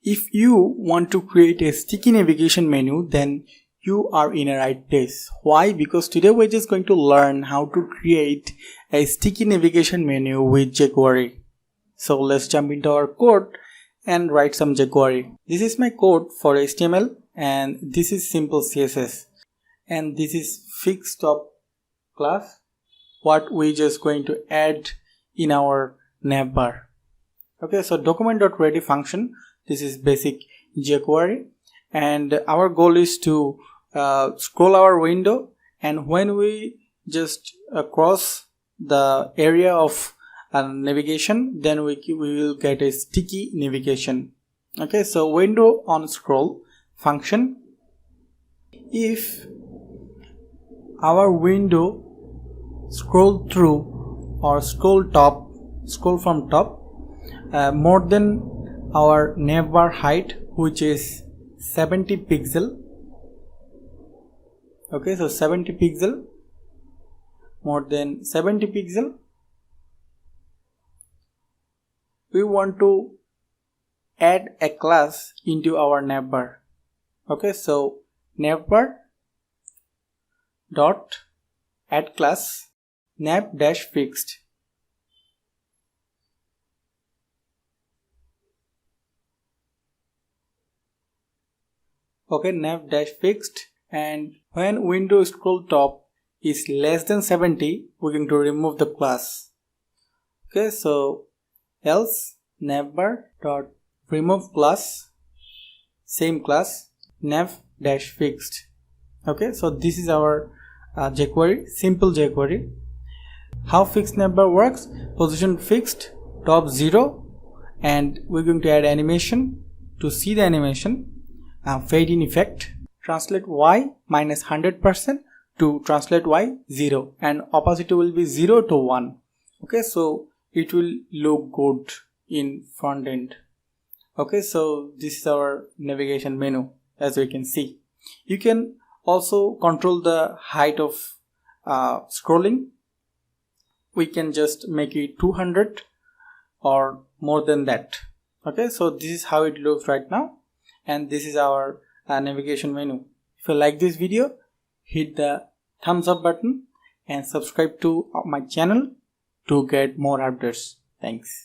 If you want to create a sticky navigation menu, then you are in a right place. Why? Because today we're just going to learn how to create a sticky navigation menu with JQuery. So let's jump into our code and write some JQuery. This is my code for HTML and this is simple CSS and this is fixed top class what we just going to add in our navbar. Okay, so document.ready function, this is basic JQuery, and our goal is to scroll our window, and when we just cross the area of navigation, then we will get a sticky navigation. Okay, so window on scroll function, if our window scroll through or scroll from top more than our navbar height, which is 70 pixel. Okay, so 70 pixel, more than 70 pixel, we want to add a class into our navbar. Okay, so navbar dot add class nav dash fixed. Okay, nav dash fixed, and when window scroll top is less than 70, we're going to remove the class. Okay, so else navbar dot remove class, same class, nav dash fixed. Okay, so this is our jQuery, simple jQuery. How fixed navbar works: position fixed, top 0, and we're going to add animation. To see the animation, fade in effect, translate y minus 100% to translate y 0, and opacity will be 0 to 1. Okay, so it will look good in front end. Okay, so this is our navigation menu. As we can see, you can also control the height of scrolling. We can just make it 200 or more than that. Okay, so this is how it looks right now, and this is our navigation menu. If you like this video, hit the thumbs up button and subscribe to my channel to get more updates. Thanks.